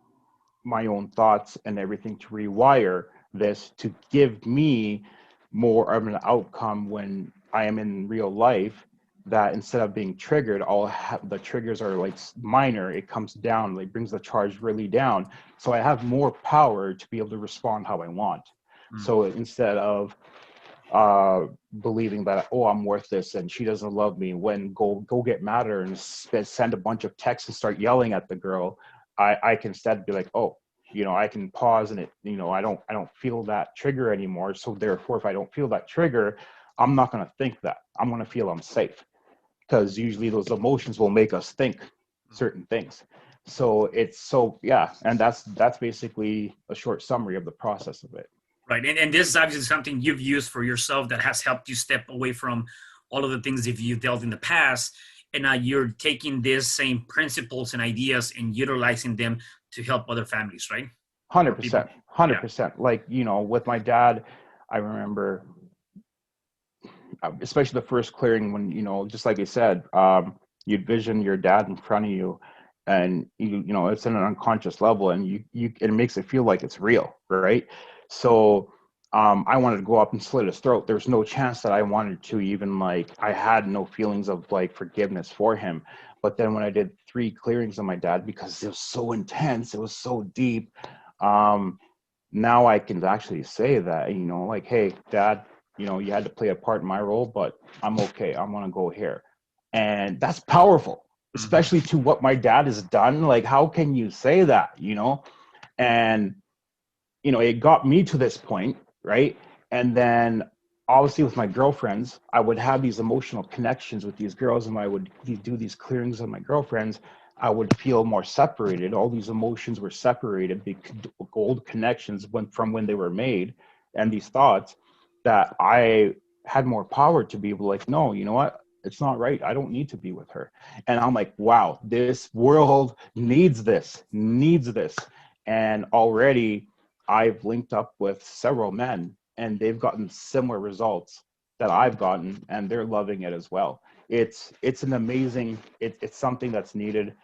my own thoughts and everything to rewire this to give me more of an outcome when I am in real life, that instead of being triggered, the triggers are like minor, it comes down, like brings the charge really down. So I have more power to be able to respond how I want. So instead of believing that, oh, I'm worthless and she doesn't love me, when go get mad at her and send a bunch of texts and start yelling at the girl, I can instead be like, oh, you know, I can pause, and it, you know, I don't feel that trigger anymore. So therefore, if I don't feel that trigger, I'm not going to think that. I'm going to feel I'm safe, because usually those emotions will make us think certain things. So yeah, and that's basically a short summary of the process of it. Right. And this is obviously something you've used for yourself that has helped you step away from all of the things that you've dealt in the past. And now you're taking these same principles and ideas and utilizing them to help other families, right? 100%. 100%. Like, you know, with my dad, I remember, especially the first clearing, when, you know, just like I said, you'd vision your dad in front of you, and you know, it's in an unconscious level, and it makes it feel like it's real, right? So I wanted to go up and slit his throat. There's no chance that I wanted to, even like, I had no feelings of like forgiveness for him. But then when I did 3 clearings on my dad, because it was so intense, it was so deep, now I can actually say that, you know, like, hey, Dad, you know, you had to play a part in my role, but I'm okay. I'm going to go here. And that's powerful, especially to what my dad has done. Like, how can you say that, you know? And, you know, it got me to this point, right? And then obviously with my girlfriends, I would have these emotional connections with these girls, and I would do these clearings on my girlfriends. I would feel more separated. All these emotions were separated, the old connections from when they were made, and these thoughts, that I had more power to be able to, like, no, you know what? It's not right. I don't need to be with her. And I'm like, wow, this world needs this. And already I've linked up with several men, and they've gotten similar results that I've gotten, and they're loving it as well. It's an amazing, it's something that's needed.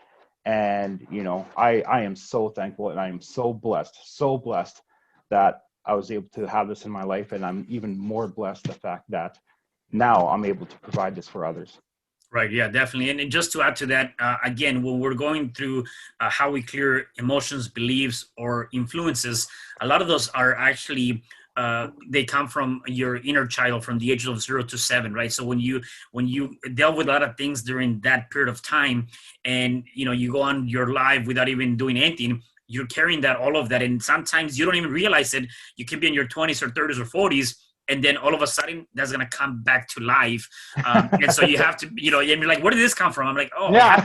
And, you know, I am so thankful, and I am so blessed that I was able to have this in my life. And I'm even more blessed the fact that now I'm able to provide this for others. Right. Yeah, definitely. And just to add to that, again, when we're going through how we clear emotions, beliefs, or influences, a lot of those are actually they come from your inner child from the age of 0 to 7, right? So when you dealt with a lot of things during that period of time, and you know, you go on your life without even doing anything, you're carrying that, all of that, and sometimes you don't even realize it. You could be in your 20s or 30s or 40s, and then all of a sudden that's going to come back to life. And so you have to, you know, and you're like, where did this come from? I'm like, oh, yeah.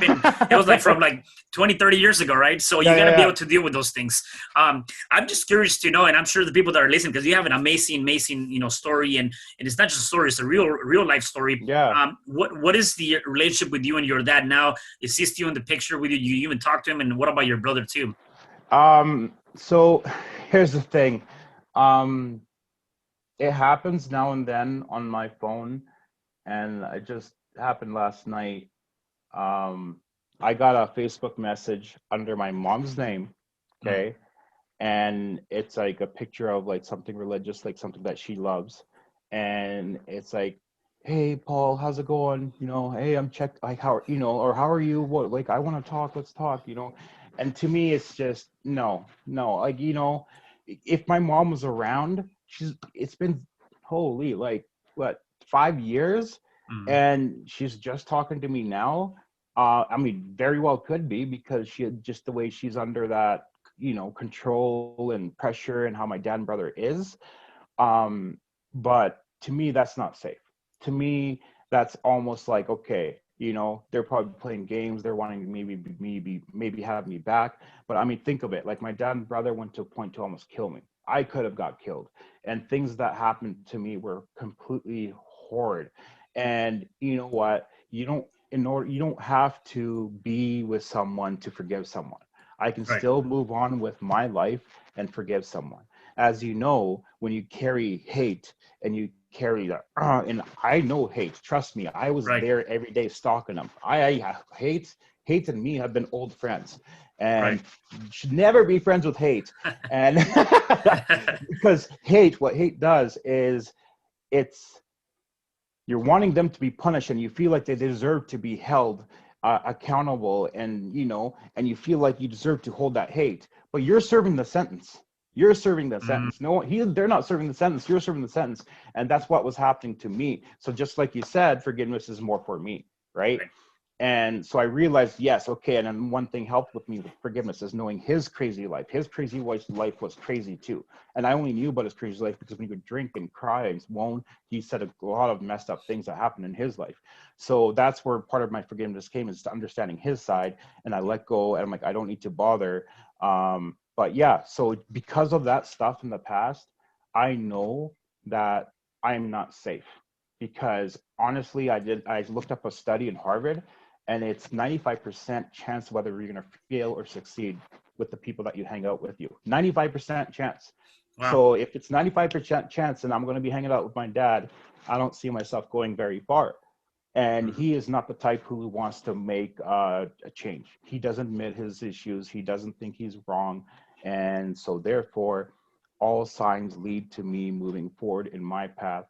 It was like from like 20, 30 years ago, right? So you got to be able to deal with those things. I'm just curious to know, and I'm sure the people that are listening, because you have an amazing, you know, story, and it's not just a story, it's a real life story. Yeah. What is the relationship with you and your dad now? Is he still in the picture with you? You even talk to him? And what about your brother too? So here's the thing. It happens now and then on my phone, and it just happened last night. I got a Facebook message under my mom's name, okay? And it's like a picture of like something religious, like something that she loves. And it's like, hey, Paul, how's it going? You know, hey, I'm like, how, you know, or how are you? What, like, I want to talk, let's talk, you know? And to me, it's just, no, like, you know, if my mom was around, it's been, holy, like, what, 5 years? And she's just talking to me now. I mean, very well could be, because she had just the way she's under that, control and pressure, and how my dad and brother is. Um, but to me, that's not safe. To me, that's almost like, okay, they're probably playing games. They're wanting to maybe have me back. But I mean, think of it. Like, my dad and brother went to a point to almost kill me. I could have got killed, and things that happened to me were completely horrid. And you know what? You don't have to be with someone to forgive someone. I can Right. still move on with my life and forgive someone. As you know, when you carry hate and you carry that, and I know hate. Trust me, I was Right. there every day stalking them. I hate and me have been old friends, Right. and you should never be friends with hate. And because what hate does is, it's you're wanting them to be punished, and you feel like they deserve to be held accountable, and and you feel like you deserve to hold that hate, but you're serving the sentence. You're serving the Mm, sentence. No, they're not serving the sentence. You're serving the sentence. And that's what was happening to me. So just like you said, forgiveness is more for me, right? right. And so I realized, yes, okay. And then one thing helped with me with forgiveness is knowing his crazy life. His crazy life was crazy too. And I only knew about his crazy life because when he would drink and cry and moan, he said a lot of messed up things that happened in his life. So that's where part of my forgiveness came, is to understanding his side. And I let go, and I'm like, I don't need to bother. But yeah, so because of that stuff in the past, I know that I'm not safe, because honestly, I looked up a study in Harvard, and it's 95% chance whether you're going to fail or succeed with the people that you hang out with you. 95% chance. Wow. So if it's 95% chance and I'm going to be hanging out with my dad, I don't see myself going very far. And Mm, he is not the type who wants to make a change. He doesn't admit his issues. He doesn't think he's wrong. And so therefore, all signs lead to me moving forward in my path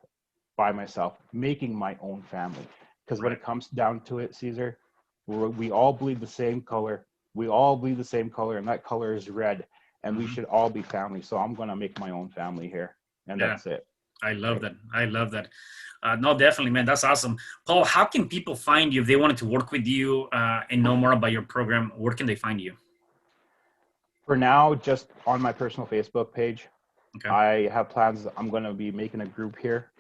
by myself, making my own family. Because when right. it comes down to it, Caesar, we all bleed the same color. We all bleed the same color, and that color is red. And we Hmm. should all be family. So I'm going to make my own family here. And Yeah. that's it. I love Right. that. I love that. No, definitely, man. That's awesome. Paul, how can people find you if they wanted to work with you and know more about your program? Where can they find you? For now, just on my personal Facebook page. Okay. I have plans. I'm going to be making a group here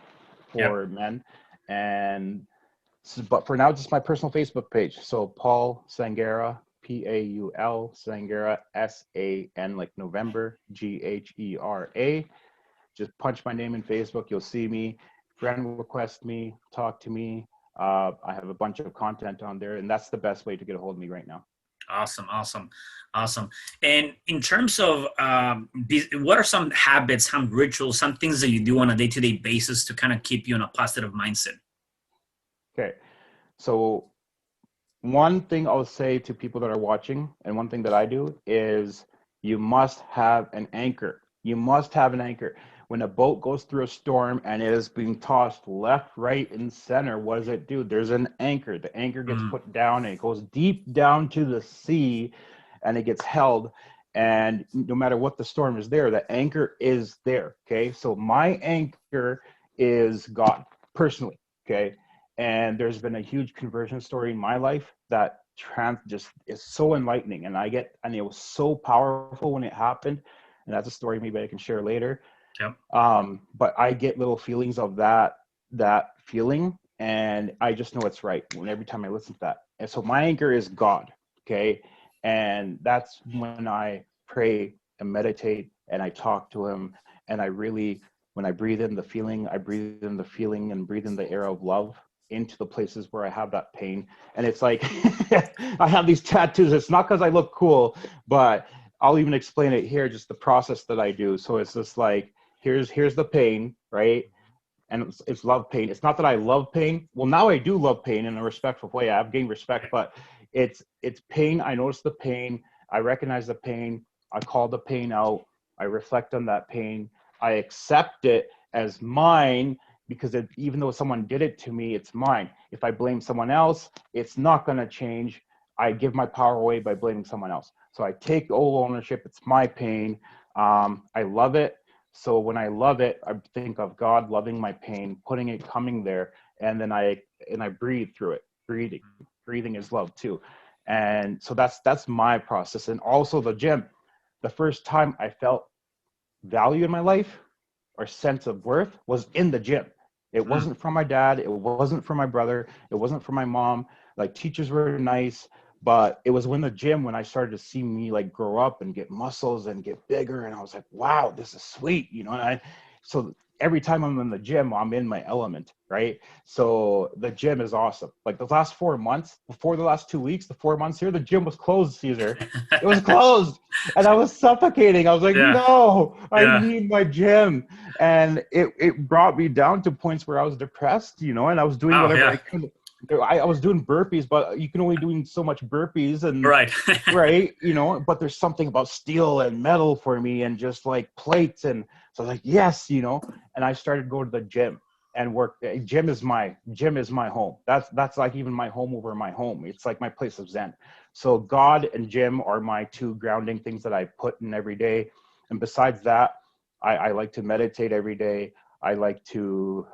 Yeah. for men. And but for now, just my personal Facebook page. So Paul Sanghera, Paul Sanghera, San like November, Ghera. Just punch my name in Facebook. You'll see me. Friend request me, talk to me. I have a bunch of content on there, and that's the best way to get a hold of me right now. Awesome. Awesome. Awesome. And in terms of what are some habits, some rituals, some things that you do on a day-to-day basis to kind of keep you in a positive mindset? Okay. So one thing I'll say to people that are watching, and one thing that I do, is you must have an anchor. You must have an anchor. When a boat goes through a storm and it is being tossed left, right, and center, what does it do? There's an anchor. The anchor gets Mm, put down and it goes deep down to the sea, and it gets held. And no matter what the storm is there, the anchor is there. Okay. So my anchor is God personally. Okay. And there's been a huge conversion story in my life that just is so enlightening, and it was so powerful when it happened. And that's a story maybe I can share later. yep. But I get little feelings of that feeling, and I just know it's right when every time I listen to that. And so my anchor is God. Okay. And that's when I pray and meditate and I talk to him, and I really, when I breathe in the feeling, I breathe in the feeling and breathe in the air of love into the places where I have that pain. And it's like I have these tattoos. It's not because I look cool, but I'll even explain it here, just the process that I do. So it's just like, here's the pain, right? And it's love pain. It's not that I love pain. Well, now I do love pain in a respectful way. I've gained respect, but it's pain. I notice the pain. I recognize the pain. I call the pain out. I reflect on that pain. I accept it as mine, because even though someone did it to me, it's mine. If I blame someone else, it's not going to change. I give my power away by blaming someone else. So I take all ownership. It's my pain. I love it. So when I love it, I think of God loving my pain, putting it, coming there, and then I breathe through it, breathing. breathing is love too. And so that's my process. And also the gym, the first time I felt value in my life or sense of worth was in the gym. It wasn't from my dad. It wasn't from my brother. It wasn't from my mom. Like, teachers were nice, but it was when the gym, when I started to see me like grow up and get muscles and get bigger. And I was like, wow, this is sweet. You know, so every time I'm in the gym, I'm in my element, right? So the gym is awesome. Like, the last 4 months, before the last 2 weeks, the 4 months here, the gym was closed, Caesar. It was closed. And I was suffocating. I was like, Yeah. no, I Yeah. need my gym. And it brought me down to points where I was depressed, you know, and I was doing Oh, whatever yeah. I could. I was doing burpees, but you can only doing so much burpees, and Right. right, you know, but there's something about steel and metal for me, and just like plates. And so I was like, yes, you know, and I started going to the gym and work. Gym is my home. That's like even my home over my home. It's like my place of Zen. So God and gym are my two grounding things that I put in every day. And besides that, I like to meditate every day. I like to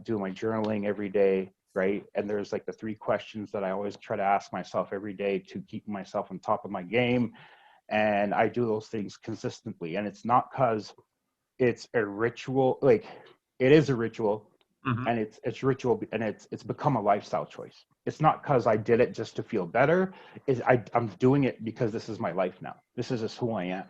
do my journaling every day, right? And there's like the 3 questions that I always try to ask myself every day to keep myself on top of my game. And I do those things consistently. And it's not because it's a ritual, like, it is a ritual, and it's ritual, and it's become a lifestyle choice. It's not because I did it just to feel better. I'm doing it because this is my life now. This is just who I am.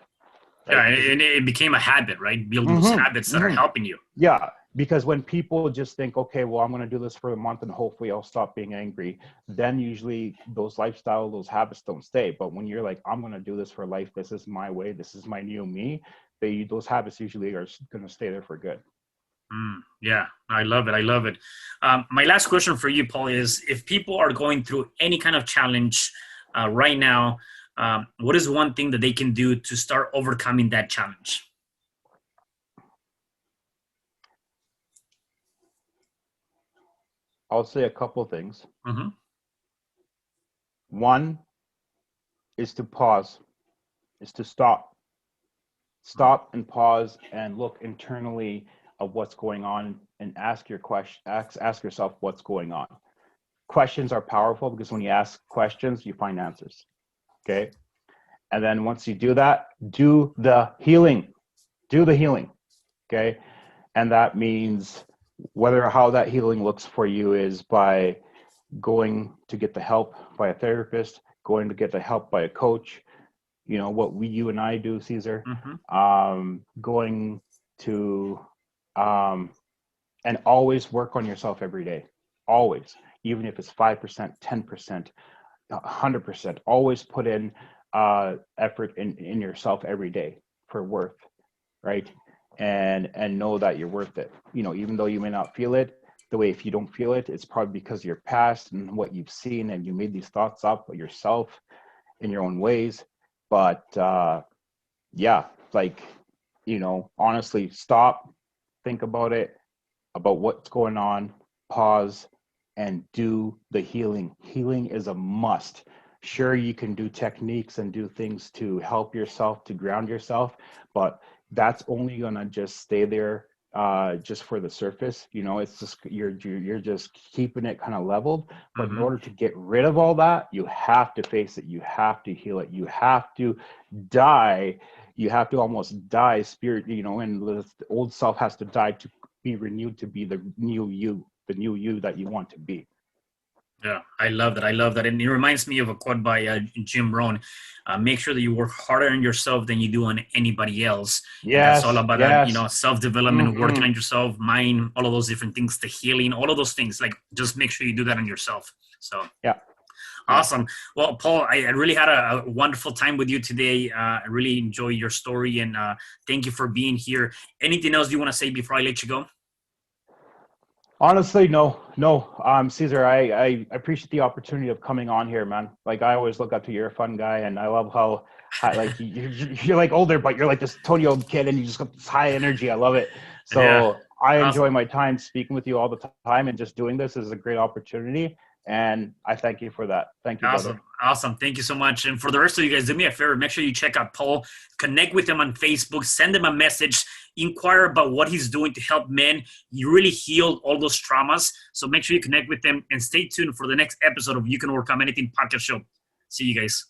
Yeah, Right? and it became a habit, right? Building those habits that are helping you. Yeah, because when people just think, okay, well, I'm going to do this for a month and hopefully I'll stop being angry, then usually those those habits don't stay. But when you're like, I'm going to do this for life, this is my way, this is my new me, those habits usually are going to stay there for good. Yeah, I love it. I love it. My last question for you, Paul, is if people are going through any kind of challenge right now, what is one thing that they can do to start overcoming that challenge? I'll say a couple of things. Mm-hmm. One is to pause, is to stop and pause and look internally of what's going on, and ask yourself what's going on. Questions are powerful because when you ask questions, you find answers. Okay. And then once you do that, do the healing. Okay. And that means how that healing looks for you is by going to get the help by a therapist, going to get the help by a coach, you know, what you and I do, Caesar, going to, and always work on yourself every day. Always, even if it's 5%, 10%, 100%, always put in effort in yourself every day for worth, right? And know that you're worth it. You know, even though you may not feel it, if you don't feel it, it's probably because of your past and what you've seen, and you made these thoughts up yourself in your own ways. But yeah, like, you know, honestly, stop, think about it, about what's going on, pause, and do the healing. Healing is a must. Sure, you can do techniques and do things to help yourself, to ground yourself, but that's only gonna just stay there just for the surface. You know, it's just you're just keeping it kind of leveled. But in order to get rid of all that, you have to face it. You have to heal it. You have to die. You have to almost die spirit, you know, and the old self has to die to be renewed, to be the new you that you want to be. Yeah, I love that. I love that. And it reminds me of a quote by Jim Rohn. Make sure that you work harder on yourself than you do on anybody else. And that's all Yes, about that, you yes. know, self-development, working on yourself, mind, all of those different things, the healing, all of those things. Like, just make sure you do that on yourself. So Yeah. awesome. Well, Paul, I really had a wonderful time with you today. I really enjoy your story, and thank you for being here. Anything else you want to say before I let you go? Honestly, no. Caesar, I appreciate the opportunity of coming on here, man. Like, I always look up to you. You're a fun guy, and I love how like you're like older, but you're like this 20-year-old kid, and you just got this high energy. I love it. Yeah. So I enjoy Awesome. my time speaking with you all the time, and just doing this is a great opportunity. And I thank you for that. Thank you, brother. Awesome. Thank you so much. And for the rest of you guys, do me a favor. Make sure you check out Paul, connect with him on Facebook, send him a message. inquire about what he's doing to help men. You really healed all those traumas. So make sure you connect with him and stay tuned for the next episode of You Can Overcome Anything podcast show. See you guys.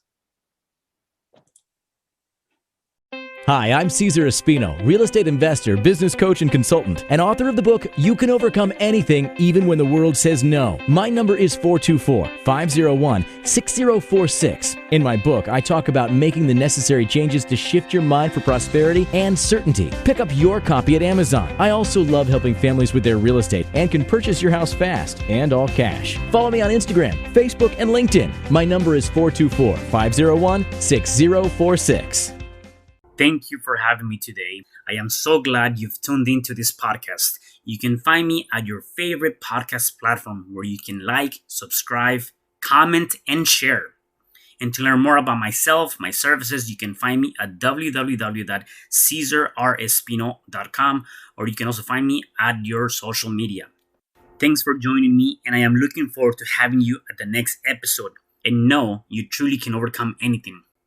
Hi, I'm Cesar Espino, real estate investor, business coach, and consultant, and author of the book, You Can Overcome Anything, Even When the World Says No. My number is 424-501-6046. In my book, I talk about making the necessary changes to shift your mind for prosperity and certainty. Pick up your copy at Amazon. I also love helping families with their real estate and can purchase your house fast and all cash. Follow me on Instagram, Facebook, and LinkedIn. My number is 424-501-6046. Thank you for having me today. I am so glad you've tuned into this podcast. You can find me at your favorite podcast platform where you can like, subscribe, comment, and share. And to learn more about myself, my services, you can find me at www.cesarrespino.com, or you can also find me at your social media. Thanks for joining me, and I am looking forward to having you at the next episode. And know you truly can overcome anything.